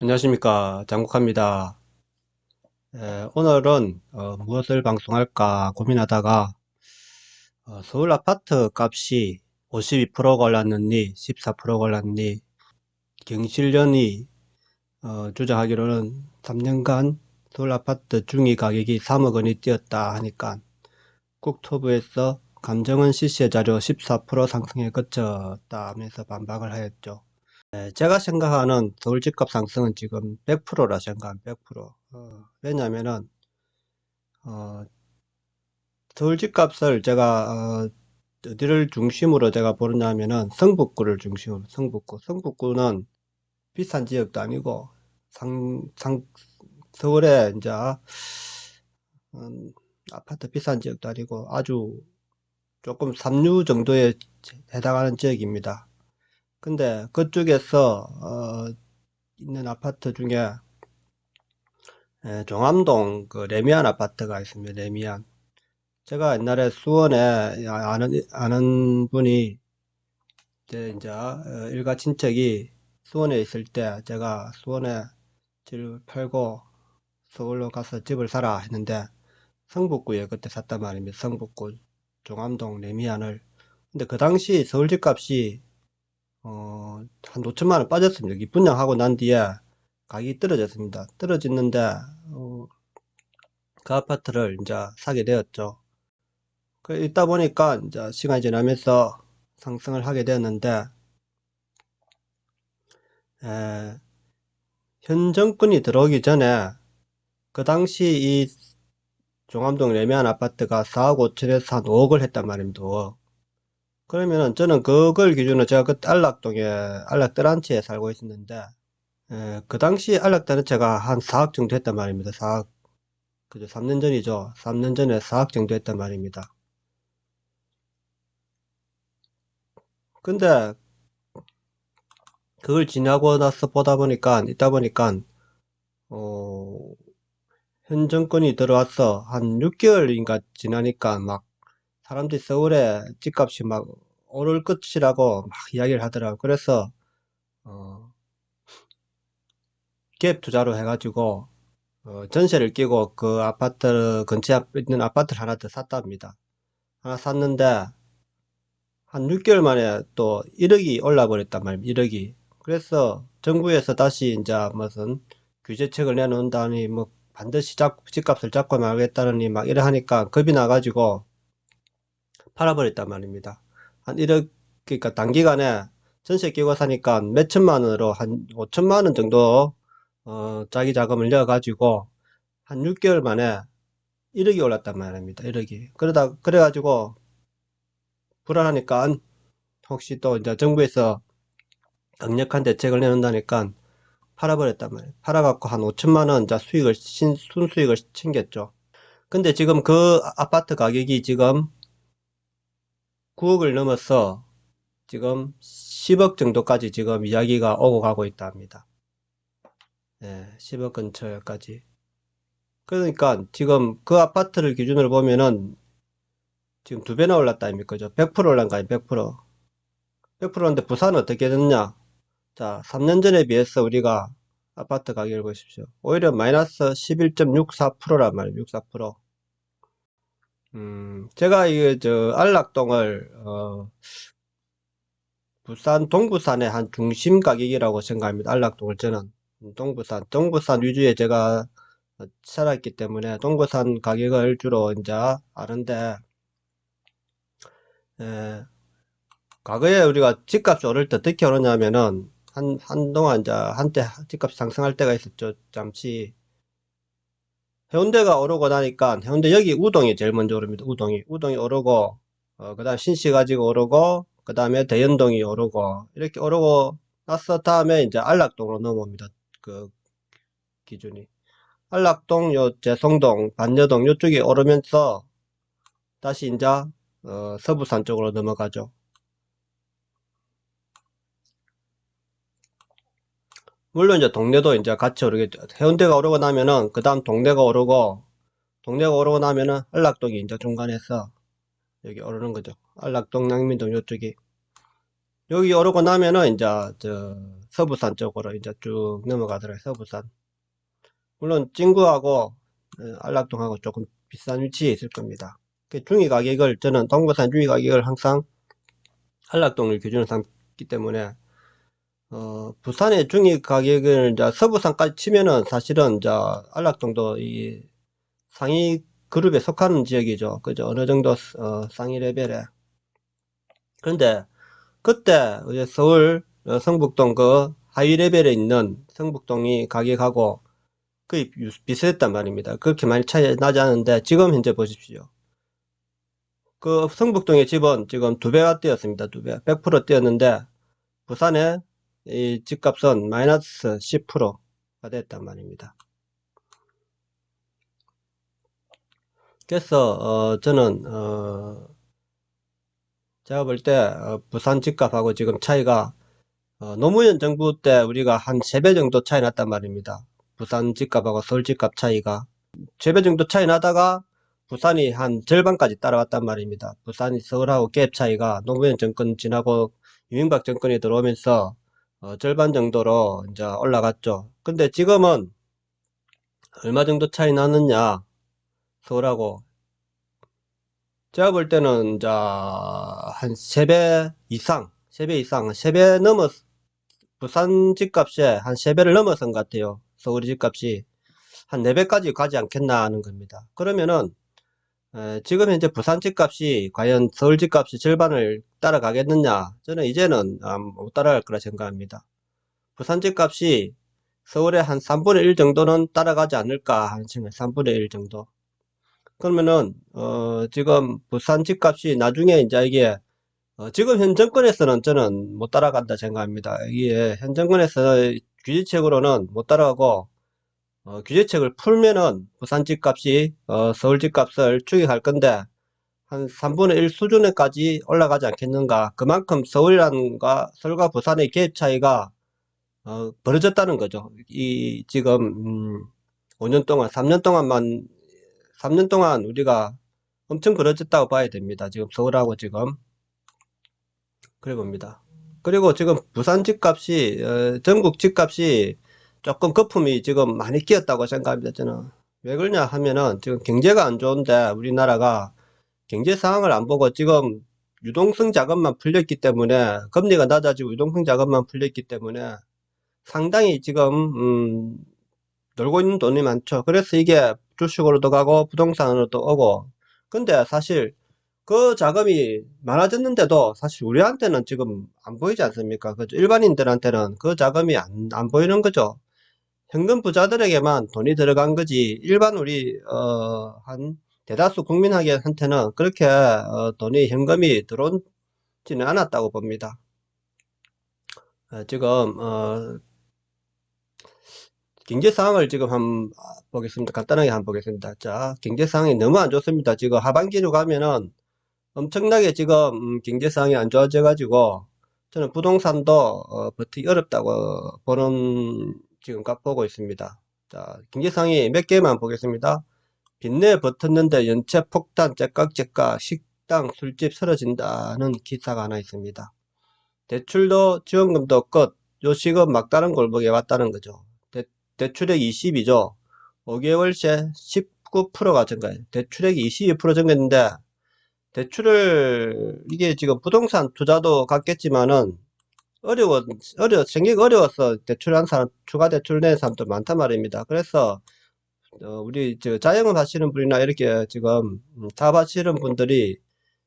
안녕하십니까, 장국합니다. 오늘은 무엇을 방송할까 고민하다가 서울 아파트 값이 52%가 올랐느니 14%가 올랐니, 경실련이 주장하기로는 3년간 서울 아파트 중위 가격이 3억 원이 뛰었다 하니까 국토부에서 감정원 실시의 자료 14% 상승에 그쳤다 하면서 반박을 하였죠. 제가 생각하는 서울 집값 상승은 지금 100%라 생각합니다. 100%. 왜냐면은 어, 서울 집값을 제가 어디를 중심으로 제가 보느냐면은 성북구를 중심으로. 성북구는 비싼 지역도 아니고 서울에 이제 음, 아파트 비싼 지역도 아니고 아주 조금 삼류 정도에 해당하는 지역입니다. 근데 그쪽에서 있는 아파트 중에 종암동 그 레미안 아파트가 있습니다. 레미안. 제가 옛날에 수원에 아는 분이 이제 일가 친척이 수원에 있을 때 제가 수원에 집을 팔고 서울로 가서 집을 사라 했는데 성북구에 그때 샀단 말입니다. 성북구 종암동 레미안을. 근데 그 당시 서울 집값이 한 5천만 원 빠졌습니다. 여기 분양하고 난 뒤에 가격이 떨어졌습니다. 떨어졌는데 그 아파트를 이제 사게 되었죠. 그 있다 보니까 이제 시간이 지나면서 상승을 하게 되었는데, 에, 현 정권이 들어오기 전에 그 당시 이 종암동 레미안 아파트가 4억 5천에서 한 5억을 했단 말입니다. 5억. 그러면은 저는 그걸 기준으로 제가 그때 안락동에 안락드란치에 살고 있었는데, 그 당시 안락드란치가 한 4억 정도 했단 말입니다. 4억. 그죠? 3년 전이죠. 3년 전에 4억 정도 했단 말입니다. 근데 그걸 지나고 나서 보다 보니까 있다 보니까 어, 현 정권이 들어와서 한 6개월인가 지나니까 막 사람들이 서울에 집값이 막 오를 것이라고 막 이야기를 하더라고요. 그래서 어, 갭 투자로 해가지고 전세를 끼고 그 아파트 근처에 있는 아파트를 하나 더 샀답니다. 하나 샀는데 한 6개월 만에 또 1억이 올라 버렸단 말입니다. 1억이. 그래서 정부에서 다시 이제 무슨 규제책을 내놓는다니 뭐 반드시 집값을 잡고 말겠다느니 막 이래 하니까 겁이 나가지고 팔아버렸단 말입니다. 한 1억, 그러니까 단기간에 전세 끼고 사니까 몇 천만 원으로 한 5천만 원 정도 자기 자금을 넣어가지고 한 6개월 만에 1억이 올랐단 말입니다. 1억이. 그래가지고 불안하니까 혹시 또 이제 정부에서 강력한 대책을 내놓는다니까 팔아버렸단 말이에요. 팔아갖고 한 5천만 원 이제 순수익을 챙겼죠. 근데 지금 그 아파트 가격이 지금 9억을 넘어서 지금 10억 정도까지 지금 이야기가 오고 가고 있다 합니다. 예, 10억 근처까지. 그러니까 지금 그 아파트를 기준으로 보면은 지금 두 배나 올랐다 아닙니까? 그죠? 100% 올란 거 아니에요? 100%. 100%인데 부산은 어떻게 됐냐? 자, 3년 전에 비해서 우리가 아파트 가격을 보십시오. 오히려 마이너스 11.64%란 말이에요. 64%. 제가 안락동을, 부산 동부산의 한 중심 가격이라고 생각합니다. 안락동을 저는. 동부산 위주에 제가 살았기 때문에 동부산 가격을 주로 이제 아는데, 에, 과거에 우리가 집값이 오를 때 어떻게 오르냐면은, 한동안 이제 한때 집값이 상승할 때가 있었죠. 잠시. 해운대가 오르고 나니까, 해운대 여기 우동이 제일 먼저 오릅니다. 우동이 오르고, 그 다음 신시 가지고 오르고, 그 다음에 대연동이 오르고, 이렇게 오르고 나서 다음에 이제 안락동으로 넘어옵니다. 그 기준이. 안락동, 재성동, 반여동 요쪽이 오르면서 다시 이제 서부산 쪽으로 넘어가죠. 물론 이제 동네도 이제 같이 오르겠죠. 해운대가 오르고 나면은 그 다음 동네가 오르고 나면은 안락동이 이제 중간에서 여기 오르는 거죠. 안락동, 양민동 요쪽이. 여기 오르고 나면은 이제 서부산 쪽으로 이제 쭉 넘어가더라고요. 서부산. 물론 찐구하고 안락동하고 조금 비싼 위치에 있을 겁니다. 중위 가격을 저는 동부산 중위 가격을 항상 안락동을 기준으로 삼기 때문에 부산의 중위 가격을 이제 서부산까지 치면은 사실은 이제 안락동도 이 상위 그룹에 속하는 지역이죠. 그죠? 어느 정도 상위 레벨에. 그런데 그때 이제 서울 성북동 그 하위 레벨에 있는 성북동이 가격하고 거의 비슷했단 말입니다. 그렇게 많이 차이 나지 않은데 지금 현재 보십시오. 그 성북동의 집은 지금 2배가 뛰었습니다. 2배. 100% 뛰었는데 부산의 이 집값은 마이너스 10%가 됐단 말입니다. 그래서 저는 제가 볼 때 부산 집값하고 지금 차이가 노무현 정부 때 우리가 한 3배 정도 차이 났단 말입니다. 부산 집값하고 서울 집값 차이가 3배 정도 차이 나다가 부산이 한 절반까지 따라왔단 말입니다. 부산이 서울하고 갭 차이가 노무현 정권 지나고 이명박 정권이 들어오면서 절반 정도로 이제 올라갔죠. 근데 지금은 얼마 정도 차이 나느냐, 서울하고. 제가 볼 때는 이제 한 3배 이상, 3배 이상, 3배 넘었, 부산 집값이 한 3배를 넘어선 것 같아요. 서울 집값이 한 4배까지 가지 않겠나 하는 겁니다. 그러면은 지금 현재 부산 집값이 과연 서울 집값이 절반을 따라가겠느냐? 저는 이제는 못 따라갈 거라 생각합니다. 부산 집값이 서울의 한 3분의 1 정도는 따라가지 않을까 하는 생각, 3분의 1 정도. 그러면은 지금 부산 집값이 나중에 이제 이게 지금 현 정권에서는 저는 못 따라간다 생각합니다. 이게 현 정권에서 규제책으로는 못 따라가고 규제책을 풀면은 부산 집값이 서울 집값을 추격할 건데 한 3분의 1 수준에까지 올라가지 않겠는가. 그만큼 서울과 부산의 갭 차이가 벌어졌다는 거죠. 이 지금 5년 동안 3년 동안 우리가 엄청 벌어졌다고 봐야 됩니다. 지금 서울하고 지금 그래 봅니다. 그리고 지금 부산 집값이 전국 집값이 조금 거품이 지금 많이 끼었다고 생각합니다. 저는 왜 그러냐 하면은 지금 경제가 안 좋은데 우리나라가 경제 상황을 안 보고 지금 유동성 자금만 풀렸기 때문에 금리가 낮아지고 유동성 자금만 풀렸기 때문에 상당히 지금 놀고 있는 돈이 많죠. 그래서 이게 주식으로도 가고 부동산으로도 오고. 근데 사실 그 자금이 많아졌는데도 사실 우리한테는 지금 안 보이지 않습니까? 그죠? 일반인들한테는 그 자금이 안 보이는 거죠. 현금 부자들에게만 돈이 들어간 거지 일반 우리 한 대다수 국민한테는 그렇게 돈이 현금이 들어오지는 않았다고 봅니다. 지금 경제 상황을 지금 한번 보겠습니다. 간단하게 한번 보겠습니다. 자, 경제 상황이 너무 안 좋습니다. 지금 하반기로 가면은 엄청나게 지금 경제 상황이 안 좋아져 가지고 저는 부동산도 버티기 어렵다고 보는 지금 보고 있습니다. 자, 경제 상황이 몇 개만 보겠습니다. 빚내 버텼는데 연체 폭탄 째깍째깍 식당 술집 쓰러진다는 기사가 하나 있습니다. 대출도 지원금도 끝 요식업 막다른 골목에 왔다는 거죠. 대출액 20이죠. 5개월째 19%가 증가해요. 대출액이 22% 증가했는데 대출을 이게 지금 부동산 투자도 같겠지만은 생기기 어려워서 대출한 사람, 추가 대출 낸 사람도 많단 말입니다. 그래서 우리 저 자영업 하시는 분이나 이렇게 지금 사업하시는 분들이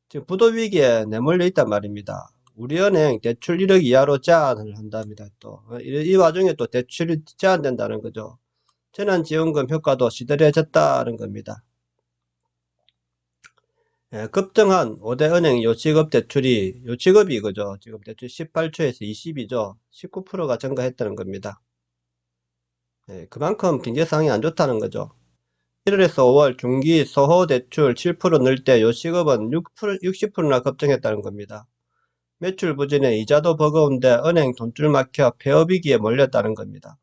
지금 부도 위기에 내몰려 있단 말입니다. 우리은행 대출 1억 이하로 제한을 한답니다. 또 이 와중에 또 대출이 제한된다는 거죠. 재난지원금 효과도 시들해졌다는 겁니다. 예, 급등한 5대 은행 요식업 대출이 요식업이 그죠. 지금 대출 18초에서 20이죠. 19%가 증가했다는 겁니다. 예, 그만큼 경제 상황이 안 좋다는 거죠. 1월에서 5월 중기 소호 대출 7% 늘 때 요식업은 60%나 급등했다는 겁니다. 매출 부진에 이자도 버거운데 은행 돈줄 막혀 폐업위기에 몰렸다는 겁니다.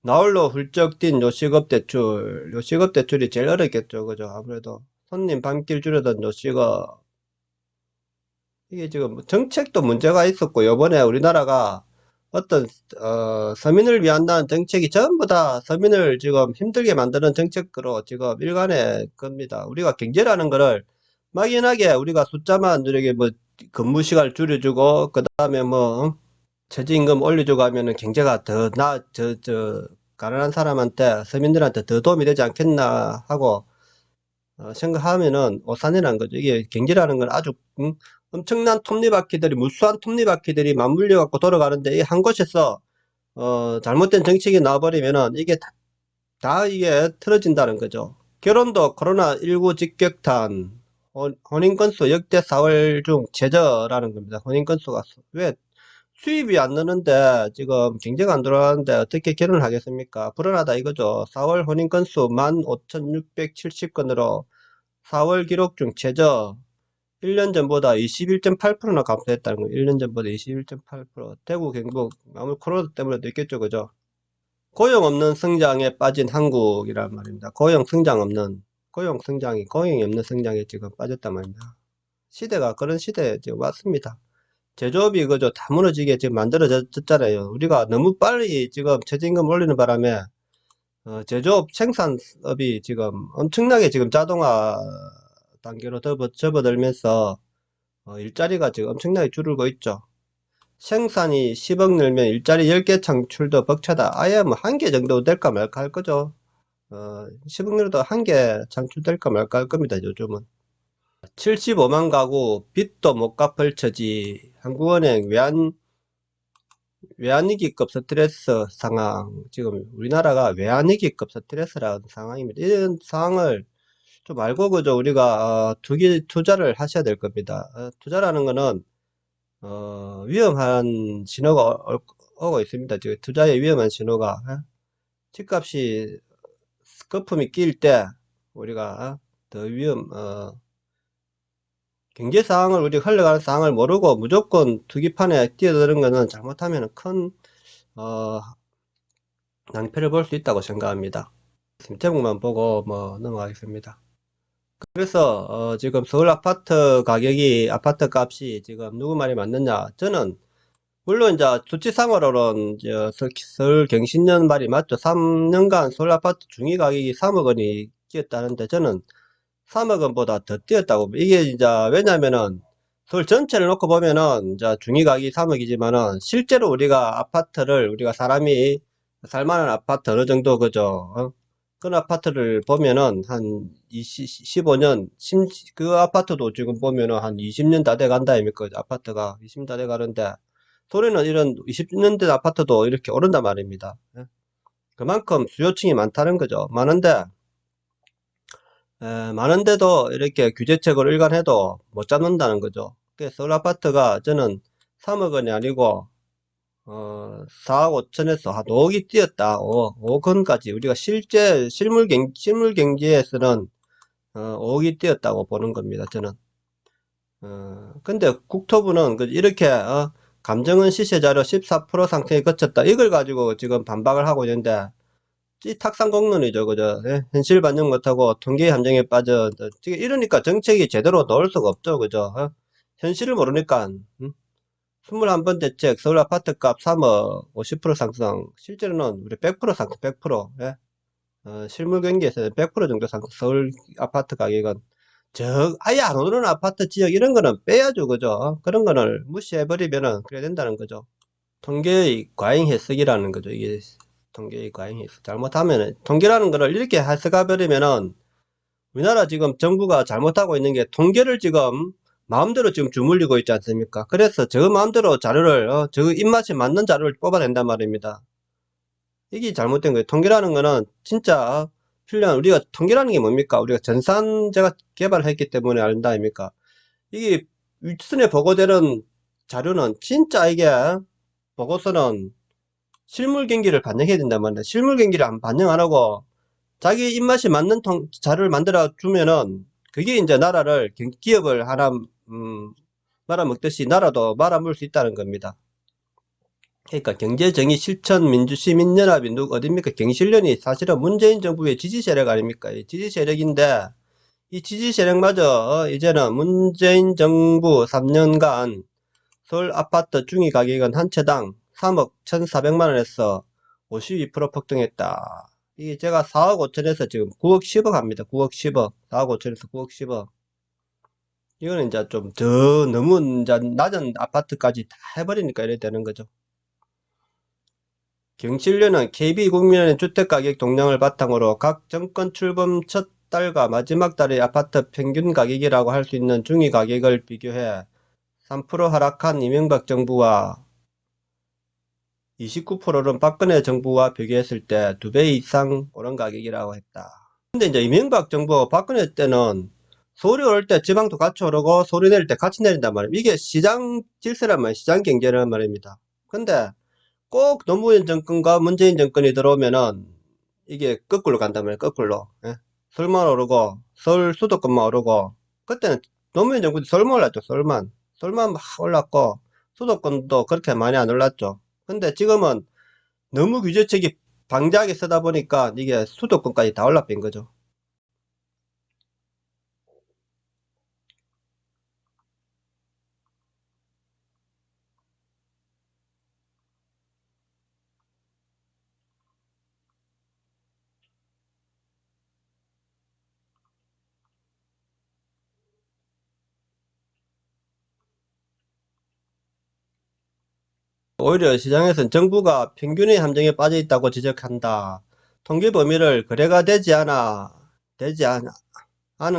나홀로 훌쩍 뛴 요식업 대출이 제일 어렵겠죠. 그죠? 아무래도 손님 밤길 줄여던 요식업. 이게 지금 정책도 문제가 있었고, 요번에 우리나라가 어떤 서민을 위한다는 정책이 전부 다 서민을 지금 힘들게 만드는 정책으로 지금 일관해 겁니다. 우리가 경제라는 거를 막연하게 우리가 숫자만 이렇게 뭐 근무 시간을 줄여주고 그 다음에 뭐 최저임금 올려주고 하면은 경제가 더 가난한 사람한테 서민들한테 더 도움이 되지 않겠나 하고 생각하면은 오산이라는 거죠. 이게 경제라는 건 아주 엄청난 톱니바퀴들이 무수한 톱니바퀴들이 맞물려 갖고 돌아가는데 이 한 곳에서 잘못된 정책이 나와버리면은 이게 다 이게 틀어진다는 거죠. 결혼도 코로나19 직격탄, 혼인 건수 역대 4월 중 최저라는 겁니다. 혼인 건수가 왜 수입이 안 느는데 지금 경제가 안 돌아가는데 어떻게 결혼을 하겠습니까? 불안하다 이거죠. 4월 혼인 건수 15,670건으로 4월 기록 중 최저. 1년 전보다 21.8%나 감소했다는 거예요. 1년 전보다 21.8%. 대구, 경북, 아무래도 코로나 때문에도 있겠죠, 그죠? 고용 없는 성장에 빠진 한국이란 말입니다. 고용이 없는 성장에 지금 빠졌단 말입니다. 시대가 그런 시대에 지금 왔습니다. 제조업이 그저 다 무너지게 지금 만들어졌잖아요. 우리가 너무 빨리 지금 최저임금 올리는 바람에 제조업 생산업이 지금 엄청나게 지금 자동화 단계로 접어들면서 일자리가 지금 엄청나게 줄고 있죠. 생산이 10억 늘면 일자리 10개 창출도 벅차다. 아예 뭐 한 개 정도 될까 말까 할 거죠. 10억 늘어도 한 개 창출될까 말까 할 겁니다, 요즘은. 75만 가구 빚도 못 갚을 처지. 한국은행 외환위기급 스트레스 상황. 지금 우리나라가 외환위기급 스트레스라는 상황입니다. 이런 상황을 좀 알고 그죠 우리가 투자를 하셔야 될 겁니다. 투자라는 거는 위험한 신호가 오고 있습니다. 지금 투자의 위험한 신호가 집값이 거품이 낄 때 우리가 더 경제 상황을 우리가 흘러가는 상황을 모르고 무조건 투기판에 뛰어드는 거는 잘못하면 큰 낭패를 볼 수 있다고 생각합니다. 제목만 보고 뭐 넘어가겠습니다. 그래서 지금 서울 아파트 값이 지금 누구 말이 맞느냐? 저는 물론 이제 수치상으로는 이제 서울 경신련 말이 맞죠. 3년간 서울 아파트 중위 가격이 3억 원이 뛰었다는데 저는 3억 원보다 더 뛰었다고. 이게 이제 왜냐면은 서울 전체를 놓고 보면은 이제 중위 가격이 3억이지만은 실제로 우리가 사람이 살만한 아파트 어느 정도 그죠? 그런 아파트를 보면은 한 15년, 그 아파트도 지금 보면은 한 20년 다 돼 간다 아닙니까? 아파트가 20년 다 돼 가는데 소리는 이런 20년 된 아파트도 이렇게 오른단 말입니다. 그만큼 수요층이 많다는 거죠. 많은데도 이렇게 규제책을 일관해도 못 잡는다는 거죠. 서울 아파트가 저는 3억 원이 아니고 4억 5천에서 한 5억이 뛰었다. 5억 원까지 우리가 실물 경제에서는 5억이 뛰었다고 보는 겁니다. 저는. 근데 국토부는 이렇게 감정은 시세자료 14% 상승에 그쳤다. 이걸 가지고 지금 반박을 하고 있는데 이 탁상공론이죠. 그죠? 예? 현실 반영 못하고 통계 함정에 빠져. 지금 이러니까 정책이 제대로 나올 수가 없죠. 그죠? 현실을 모르니까. 21번 대책 서울 아파트값 3억 50% 상승. 실제로는 우리 100% 상승, 100%. 예? 실물 경기에서는 100% 정도 상승. 서울 아파트 가격은 아예 안 오르는 아파트 지역 이런 거는 빼야죠. 그죠? 그런 거를 무시해버리면은 그래야 된다는 거죠. 통계의 과잉 해석이라는 거죠. 이게 통계의 과잉 해석. 잘못하면은 통계라는 거를 이렇게 해석해버리면은 우리나라 지금 정부가 잘못하고 있는 게 통계를 지금 마음대로 지금 주물리고 있지 않습니까? 그래서 저 마음대로 자료를 저 입맛에 맞는 자료를 뽑아낸단 말입니다. 이게 잘못된 거예요. 통계라는 거는 진짜 필요한 우리가 통계라는 게 뭡니까? 우리가 전산제가 개발했기 때문에 안다 아닙니까? 이게 윗선에 보고되는 자료는 진짜 이게 보고서는 실물 경기를 반영해야 된단 말이야. 실물 경기를 반영 안 하고 자기 입맛에 맞는 자료를 만들어 주면은 그게 이제 기업을 하나 말아먹듯이 나라도 말아먹을 수 있다는 겁니다. 그러니까 경제정의 실천 민주시민연합이 어딥니까? 경실련이 사실은 문재인 정부의 지지 세력 아닙니까? 지지 세력인데 이 지지 세력마저 이제는 문재인 정부 3년간 서울 아파트 중위 가격은 한 채당 3억 1,400만 원에서 52% 폭등했다. 이게 제가 4억 5천에서 지금 9억 10억 합니다. 9억 10억. 4억 5천에서 9억 10억. 이거는 이제 좀 너무 이제 낮은 아파트까지 다 해버리니까 이래 되는 거죠. 경실련은 KB국민은행 주택가격 동향을 바탕으로 각 정권 출범 첫 달과 마지막 달의 아파트 평균 가격이라고 할 수 있는 중위 가격을 비교해 3% 하락한 이명박 정부와 29%는 박근혜 정부와 비교했을 때 2배 이상 오른 가격이라고 했다. 근데 이제 이명박 정부 박근혜 때는 서울이 오를 때 지방도 같이 오르고 서울이 내릴 때 같이 내린단 말입니다. 이게 시장 질서란 말이에요. 시장 경제란 말입니다. 근데 꼭 노무현 정권과 문재인 정권이 들어오면은 이게 거꾸로 간단 말이에요. 거꾸로. 예? 서울만 오르고 서울 수도권만 오르고 그때는 노무현 정권이 서울만 올랐죠. 서울만 막 올랐고 수도권도 그렇게 많이 안 올랐죠. 근데 지금은 너무 규제책이 방대하게 쓰다 보니까 이게 수도권까지 다 올라뺀 거죠. 오히려 시장에서는 정부가 평균의 함정에 빠져 있다고 지적한다. 통계 범위를 거래가 되지 않은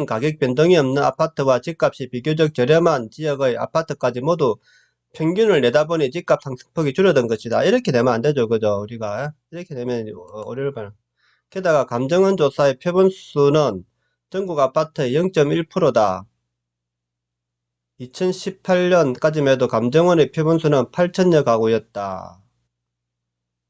가격 변동이 없는 아파트와 집값이 비교적 저렴한 지역의 아파트까지 모두 평균을 내다보니 집값 상승폭이 줄어든 것이다. 이렇게 되면 안 되죠. 그죠? 우리가. 이렇게 되면 어려울 뻔. 게다가 감정원 조사의 표본수는 전국 아파트의 0.1%다. 2018년까지만 해도 감정원의 표본수는 8천여 가구였다.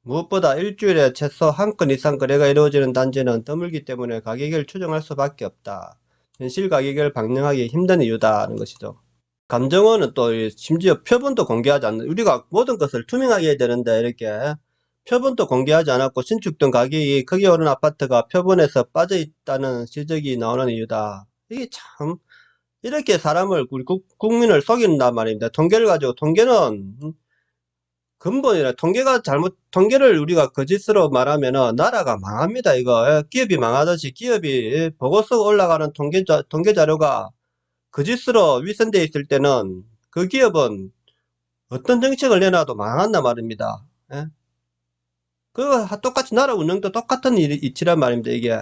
무엇보다 일주일에 최소 한 건 이상 거래가 이루어지는 단지는 드물기 때문에 가격을 추정할 수밖에 없다. 현실 가격을 방영하기 힘든 이유다는 것이죠. 감정원은 또 심지어 표본도 공개하지 않는, 우리가 모든 것을 투명하게 해야 되는데 이렇게 표본도 공개하지 않았고 신축된 가격이 크게 오른 아파트가 표본에서 빠져 있다는 지적이 나오는 이유다. 이게 참 이렇게 사람을 우리 국민을 속인단 말입니다. 통계를 가지고 통계는 근본이라 통계를 우리가 거짓으로 말하면은 나라가 망합니다. 이거 기업이 망하듯이 기업이 보고서 올라가는 통계 자료가 거짓으로 위선되어 있을 때는 그 기업은 어떤 정책을 내놔도 망한단 말입니다. 예? 그거 똑같이 나라 운영도 똑같은 이치란 말입니다. 이게.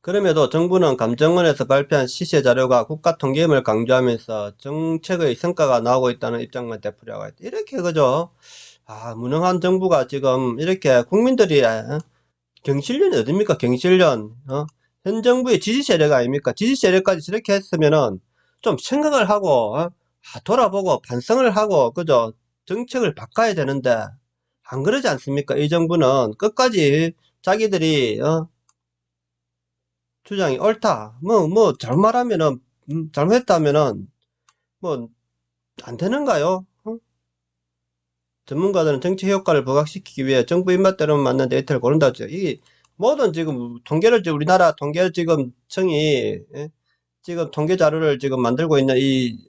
그럼에도 정부는 감정원에서 발표한 시세 자료가 국가 통계임을 강조하면서 정책의 성과가 나오고 있다는 입장만 되풀이하고 있다. 이렇게 그죠? 무능한 정부가 지금 이렇게 국민들이 경실련이 어딥니까? 경실련. 현 정부의 지지 세력 아닙니까? 지지 세력까지 저렇게 했으면은 좀 생각을 하고 돌아보고 반성을 하고 그죠? 정책을 바꿔야 되는데 안 그러지 않습니까? 이 정부는 끝까지 자기들이 주장이 옳다. 잘못하면은 잘못했다면은 뭐 안 되는가요? 전문가들은 정치 효과를 부각시키기 위해 정부 입맛대로 맞는 데이터를 고른다죠. 이 모든 지금 통계를 우리나라 통계 지금 청이 지금 통계 자료를 지금 만들고 있는 이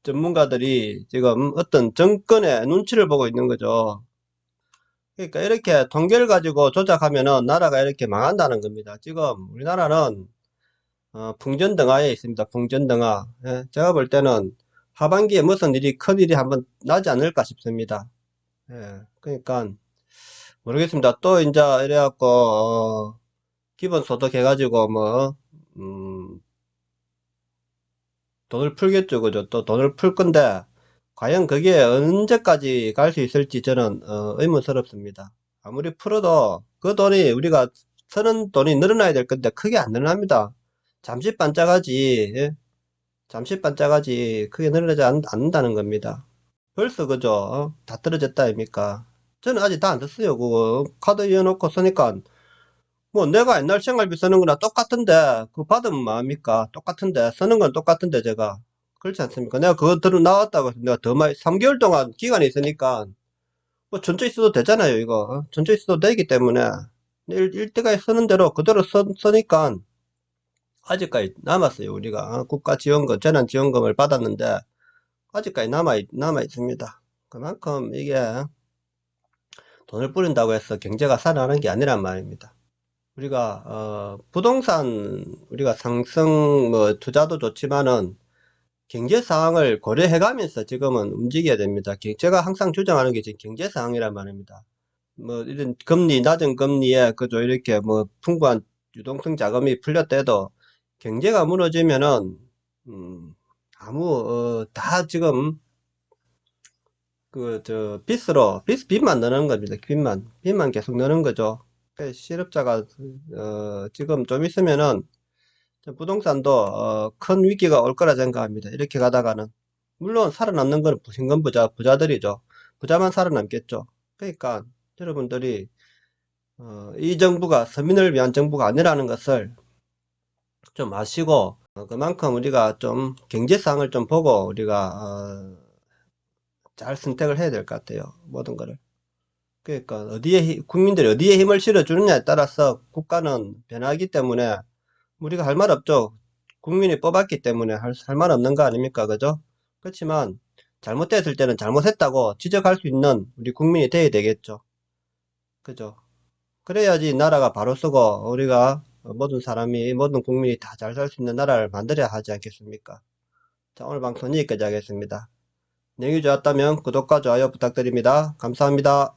전문가들이 지금 어떤 정권의 눈치를 보고 있는 거죠. 그러니까 이렇게 통계를 가지고 조작하면은 나라가 이렇게 망한다는 겁니다. 지금 우리나라는 풍전등화에 있습니다. 풍전등화. 예, 제가 볼 때는 하반기에 무슨 일이 큰 일이 한번 나지 않을까 싶습니다. 예, 그러니까 모르겠습니다. 또 이제 이래갖고 기본소득 해가지고 뭐 돈을 풀겠죠, 그죠? 또 돈을 풀 건데 과연 그게 언제까지 갈 수 있을지 저는 의문스럽습니다. 아무리 풀어도 그 돈이 우리가 쓰는 돈이 늘어나야 될 건데 크게 안 늘어납니다. 잠시 반짝하지, 예? 잠시 반짝하지 크게 늘어나지 않는다는 겁니다. 벌써 그죠? 다 떨어졌다 아닙니까? 저는 아직 다 안 썼어요. 그거 카드 이어놓고 쓰니까 뭐 내가 옛날 생활비 쓰는 거나 똑같은데 그거 받으면 뭐합니까? 똑같은데 쓰는 건 똑같은데 제가 그렇지 않습니까? 내가 그거 들어 나왔다고 해서 내가 더 많이 3개월 동안 기간이 있으니까 뭐 전체 있어도 되잖아요. 이거 전체 있어도 되기 때문에 일대가에 쓰는 대로 그대로 쓰니까 아직까지 남았어요. 우리가 국가 지원금 재난 지원금을 받았는데 아직까지 남아 있습니다. 그만큼 이게 돈을 뿌린다고 해서 경제가 살아나는 게 아니란 말입니다. 우리가 부동산 우리가 상승 뭐 투자도 좋지만은 경제 상황을 고려해 가면서 지금은 움직여야 됩니다. 제가 항상 주장하는 게 지금 경제 상황이란 말입니다. 뭐 이런 금리 낮은 금리에 그저 이렇게 뭐 풍부한 유동성 자금이 풀렸대도 경제가 무너지면은 아무 다 지금 그 저 빚만 넣는 겁니다. 빚만 계속 넣는 거죠. 그 실업자가 지금 좀 있으면은 부동산도 큰 위기가 올 거라 생각합니다. 이렇게 가다가는 물론 살아남는 건 부자들이죠. 부자만 살아남겠죠. 그러니까 여러분들이 이 정부가 서민을 위한 정부가 아니라는 것을 좀 아시고 그만큼 우리가 좀 경제상을 좀 보고 우리가 잘 선택을 해야 될 것 같아요. 모든 거를. 그러니까 국민들이 어디에 힘을 실어주느냐에 따라서 국가는 변하기 때문에 우리가 할 말 없죠. 국민이 뽑았기 때문에 할 말 없는 거 아닙니까? 그죠? 그렇지만 잘못됐을 때는 잘못했다고 지적할 수 있는 우리 국민이 돼야 되겠죠. 그죠? 그래야지 나라가 바로 서고 우리가 모든 국민이 다 잘 살 수 있는 나라를 만들어야 하지 않겠습니까? 자, 오늘 방송 여기까지 하겠습니다. 내용이 좋았다면 구독과 좋아요 부탁드립니다. 감사합니다.